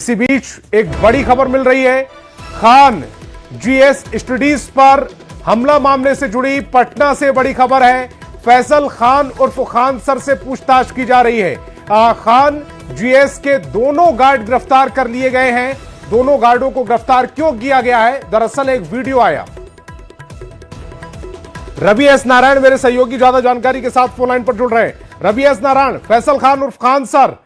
इसी बीच एक बड़ी खबर मिल रही है। खान जीएस स्टडीज पर हमला मामले से जुड़ी पटना से बड़ी खबर है। फैसल खान उर्फ खान सर से पूछताछ की जा रही है। खान जीएस के दोनों गार्ड गिरफ्तार कर लिए गए हैं। दोनों गार्डों को गिरफ्तार क्यों किया गया है? दरअसल एक वीडियो आया। रवि एस नारायण मेरे सहयोगी ज्यादा जानकारी के साथ फोन लाइन पर जुड़ रहे हैं। रवि एस नारायण, फैसल खान उर्फ खान सर,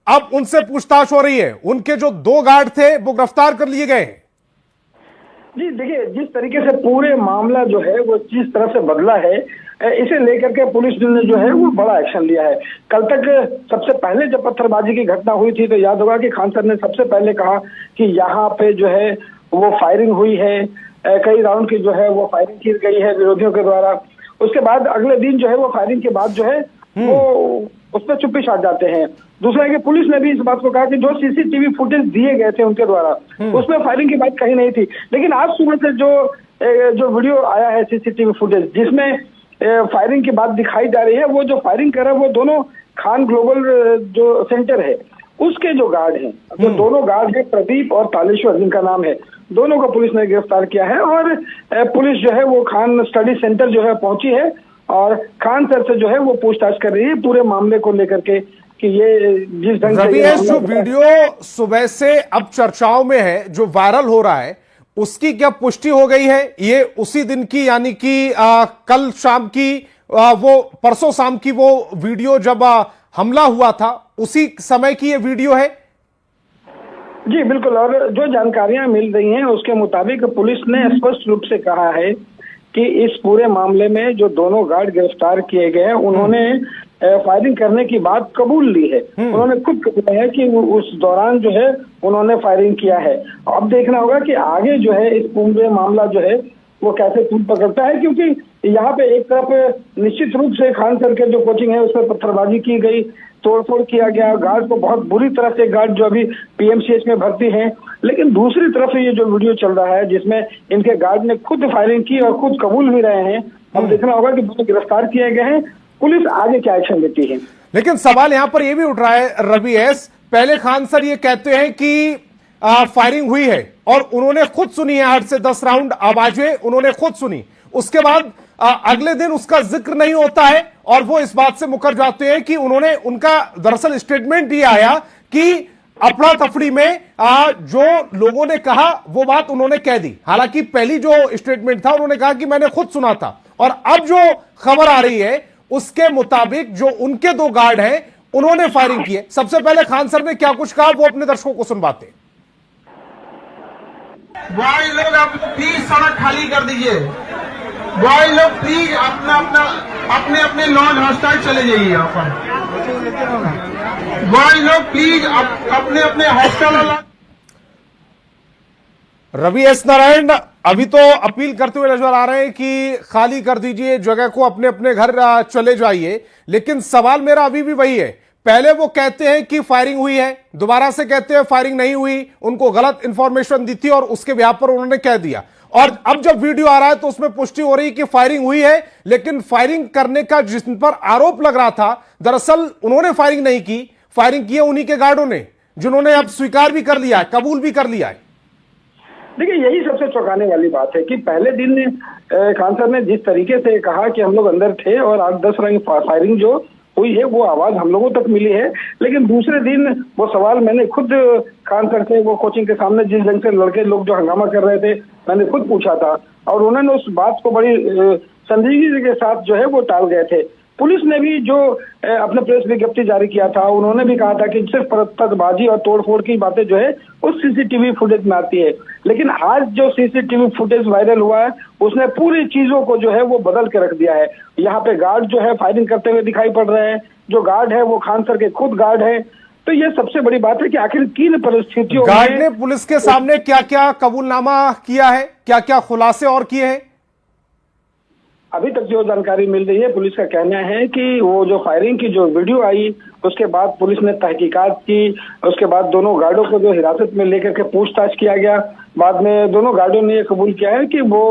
अब उनसे पूछताछ हो रही है। उनके जो दो गार्ड थे वो गिरफ्तार कर लिए गए हैं। जी देखिए, जिस तरीके से पूरे मामला जो है वो जिस तरह से बदला है, इसे लेकर के पुलिस ने जो है वो बड़ा एक्शन लिया है। कल तक सबसे पहले जब पत्थरबाजी की घटना हुई थी तो याद होगा कि खान सर ने सबसे पहले कहा कि यहाँ पे जो है वो फायरिंग हुई है, कई राउंड की जो है वो फायरिंग की गई है विरोधियों के द्वारा। उसके बाद अगले दिन जो है वो फायरिंग के बाद जो है वो उस पर चुप्पी छा जाते हैं। दूसरा है कि पुलिस ने भी इस बात को कहा कि जो सीसीटीवी फुटेज दिए गए थे उनके द्वारा उसमें फायरिंग की बात कहीं नहीं थी। लेकिन आज सुबह से जो वीडियो आया है सीसीटीवी फुटेज जिसमें फायरिंग की बात दिखाई जा रही है, वो जो फायरिंग कर रहा है वो दोनों खान ग्लोबल जो सेंटर है उसके जो गार्ड हैं, तो दोनों गार्ड है प्रदीप और तालेश्वर जिनका नाम है, दोनों को पुलिस ने गिरफ्तार किया है। और पुलिस जो है वो खान स्टडी सेंटर जो है पहुंची है और खान सर से जो है वो पूछताछ कर रही है पूरे मामले को लेकर के कि ये जिस ढंग से जो वीडियो सुबह से अब चर्चाओं में है, जो वायरल हो रहा है, उसकी क्या पुष्टि हो गई है? ये उसी दिन की यानी कि कल शाम की वो परसों शाम की वो वीडियो जब हमला हुआ था उसी समय की ये वीडियो है? जी बिल्कुल। और जो जानकारियां मिल रही हैं उसके मुताबिक पुलिस ने स्पष्ट रूप से कहा है कि इस पूरे मामले में जो दोनों गार्ड गिरफ्तार किए गए हैं उन्होंने फायरिंग करने की बात कबूल ली है। उन्होंने खुद कहा है कि उस दौरान जो है उन्होंने फायरिंग किया है। अब देखना होगा कि आगे जो है इस पूरे मामला जो है वो कैसे तूल पकड़ता है, क्योंकि यहाँ पे एक तरफ निश्चित रूप से खान सर के जो कोचिंग है उसमें पत्थरबाजी की गई, तोड़फोड़ किया गया, गार्ड को बहुत बुरी तरह से गार्ड जो अभी पीएमसीएच में भर्ती हैं। लेकिन दूसरी तरफ ये जो वीडियो चल रहा है जिसमें इनके गार्ड ने खुद फायरिंग की और खुद कबूल भी रहे हैं, अब देखना होगा कि दोनों गिरफ्तार किए गए हैं, पुलिस आगे क्या एक्शन लेती है। लेकिन सवाल यहां पर यह भी उठ रहा है रवि एस, पहले खान सर ये कहते हैं कि फायरिंग हुई है और उन्होंने खुद सुनी है 8 से 10 राउंड आवाजें उन्होंने खुद सुनी। उसके बाद अगले दिन उसका जिक्र नहीं होता है और वो इस बात से मुकर जाते हैं कि उनका दरअसल स्टेटमेंट ये आया कि अफड़ा तफड़ी में जो लोगों ने कहा वो बात उन्होंने कह दी। हालांकि पहली जो स्टेटमेंट था उन्होंने कहा कि मैंने खुद सुना था, और अब जो खबर आ रही है उसके मुताबिक जो उनके दो गार्ड हैं उन्होंने फायरिंग की है। सबसे पहले खान सर ने क्या कुछ कहा वो अपने दर्शकों को सुनवाते। बॉय लोग आप प्लीज सड़क खाली कर दीजिए। बॉय लोग प्लीज अपने अपने लॉन्च हॉस्टल चले जाइए। बॉय लोग प्लीज अपने अपने हॉस्टल। रवि एस नारायण अभी तो अपील करते हुए नजर आ रहे हैं कि खाली कर दीजिए जगह को, अपने अपने घर चले जाइए। लेकिन सवाल मेरा अभी भी वही है, पहले वो कहते हैं कि फायरिंग हुई है, दोबारा से कहते हैं फायरिंग नहीं हुई, उनको गलत इंफॉर्मेशन दी थी और उसके ब्याह पर उन्होंने कह दिया। और अब जब वीडियो आ रहा है तो उसमें पुष्टि हो रही है कि फायरिंग हुई है, लेकिन फायरिंग करने का जिस पर आरोप लग रहा था दरअसल उन्होंने फायरिंग नहीं की, फायरिंग की है उन्हीं के गार्डों ने, जिन्होंने अब स्वीकार भी कर लिया है, कबूल भी कर लिया है। देखिए, यही सबसे चौंकाने वाली बात है कि पहले दिन खान सर ने जिस तरीके से कहा कि हम लोग अंदर थे और 8-10 रंग फायरिंग जो हुई है वो आवाज हम लोगों तक मिली है, लेकिन दूसरे दिन वो सवाल मैंने खुद खान सर से वो कोचिंग के सामने जिस ढंग से लड़के लोग जो हंगामा कर रहे थे मैंने खुद पूछा था और उन्होंने उस बात को बड़ी संजीदगी के साथ जो है वो टाल गए थे। पुलिस ने भी जो अपना प्रेस विज्ञप्ति जारी किया था उन्होंने भी कहा था कि सिर्फ पत्थरबाजी और तोड़फोड़ की बातें जो है उस सीसीटीवी फुटेज में आती है। लेकिन आज जो सीसीटीवी फुटेज वायरल हुआ है उसने पूरी चीजों को जो है वो बदल के रख दिया है। यहाँ पे गार्ड जो है फायरिंग करते हुए दिखाई पड़ रहे हैं, जो गार्ड है वो खान सर के खुद गार्ड है। तो ये सबसे बड़ी बात है कि आखिर किन परिस्थितियों गार्ड ने पुलिस के सामने क्या क्या कबूलनामा किया है, क्या क्या खुलासे और किए हैं? अभी तक जो जानकारी मिल रही है पुलिस का कहना है कि वो जो फायरिंग की जो वीडियो आई उसके बाद पुलिस ने तहकीकात की, उसके बाद दोनों गार्डों को जो हिरासत में लेकर के पूछताछ किया गया। बाद में दोनों गार्डों ने ये कबूल किया है कि वो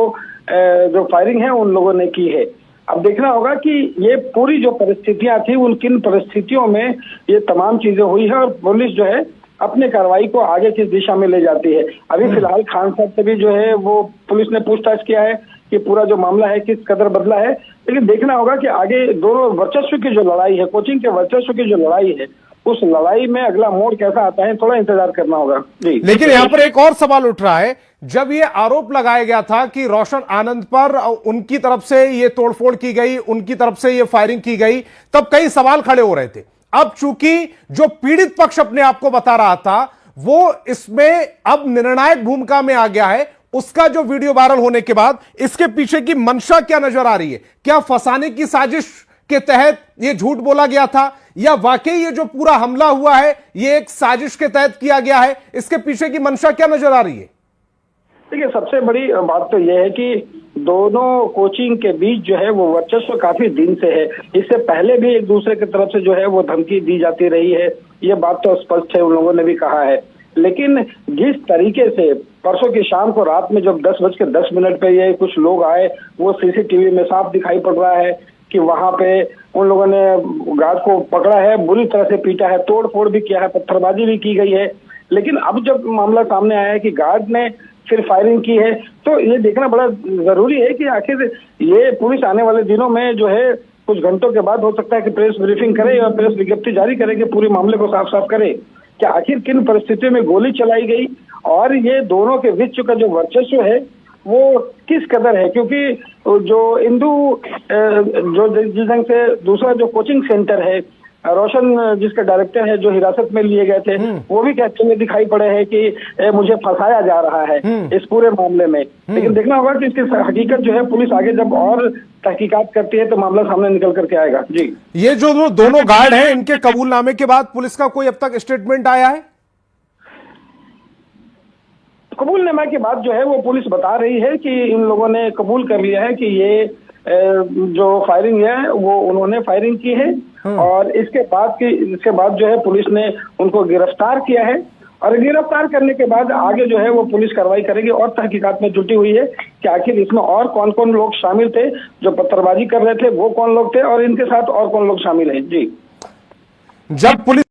जो फायरिंग है उन लोगों ने की है। अब देखना होगा कि ये पूरी जो परिस्थितियां थी उन किन परिस्थितियों में ये तमाम चीजें हुई है और पुलिस जो है अपने कार्रवाई को आगे किस दिशा में ले जाती है। अभी फिलहाल खान साहब से भी जो है वो पुलिस ने पूछताछ किया है कि पूरा जो मामला है किस कदर बदला है, लेकिन देखना होगा कि आगे दोनों वर्चस्व की जो लड़ाई है, कोचिंग के वर्चस्व की जो लड़ाई है, उस लड़ाई में अगला मोड़ कैसा आता है, थोड़ा इंतजार करना होगा जी। लेकिन यहां पर एक और सवाल उठ रहा है, जब ये आरोप लगाया गया था कि रोशन आनंद पर उनकी तरफ से ये तोड़फोड़ की गई, उनकी तरफ से ये फायरिंग की गई, तब कई सवाल खड़े हो रहे थे। अब चूंकि जो पीड़ित पक्ष अपने आप को बता रहा था वो इसमें अब निर्णायक भूमिका में आ गया है, उसका जो वीडियो वायरल होने के बाद इसके पीछे की मंशा क्या नजर आ रही है? क्या फंसाने की साजिश के तहत ये झूठ बोला गया था, या वाकई ये जो पूरा हमला हुआ है ये एक साजिश के तहत किया गया है? इसके पीछे की मंशा क्या नजर आ रही है? देखिए, सबसे बड़ी बात तो यह है कि दोनों कोचिंग के बीच जो है वो वर्चस्व काफी दिन से है। इससे पहले भी एक दूसरे की तरफ से जो है वो धमकी दी जाती रही है, ये बात तो स्पष्ट है, उन लोगों ने भी कहा है। लेकिन जिस तरीके से परसों की शाम को रात में जब 10:10 पे ये कुछ लोग आए, वो सीसीटीवी में साफ दिखाई पड़ रहा है कि वहां पे उन लोगों ने गार्ड को पकड़ा है, बुरी तरह से पीटा है, तोड़ फोड़ भी किया है, पत्थरबाजी भी की गई है। लेकिन अब जब मामला सामने आया है कि गार्ड ने फिर फायरिंग की है, तो ये देखना बड़ा जरूरी है कि आखिर ये पुलिस आने वाले दिनों में जो है कुछ घंटों के बाद हो सकता है कि प्रेस ब्रीफिंग करे और प्रेस विज्ञप्ति जारी करे कि पूरे मामले को साफ साफ करे कि आखिर किन परिस्थितियों में गोली चलाई गई और ये दोनों के बीच का जो वर्चस्व है वो किस कदर है। क्योंकि जो इंदू जो जिस ढंग से दूसरा जो कोचिंग सेंटर है, रोशन जिसका डायरेक्टर है, जो हिरासत में लिए गए थे, वो भी कहते हुए दिखाई पड़े हैं कि मुझे फंसाया जा रहा है इस पूरे मामले में। लेकिन देखना होगा कि इसकी हकीकत जो है पुलिस आगे जब और तहकीकात करती है तो मामला सामने निकल करके आएगा जी। ये जो दोनों गार्ड हैं, इनके कबूलनामे के बाद पुलिस का कोई अब तक स्टेटमेंट आया है? कबूलनामा के बाद जो है वो पुलिस बता रही है कि इन लोगों ने कबूल कर लिया है कि ये जो फायरिंग है वो उन्होंने फायरिंग की है, और इसके बाद जो है पुलिस ने उनको गिरफ्तार किया है, और गिरफ्तार करने के बाद आगे जो है वो पुलिस कार्रवाई करेगी और तहकीकात में जुटी हुई है कि आखिर इसमें और कौन कौन लोग शामिल थे, जो पत्थरबाजी कर रहे थे वो कौन लोग थे, और इनके साथ और कौन लोग शामिल हैं जी। जब पुलिस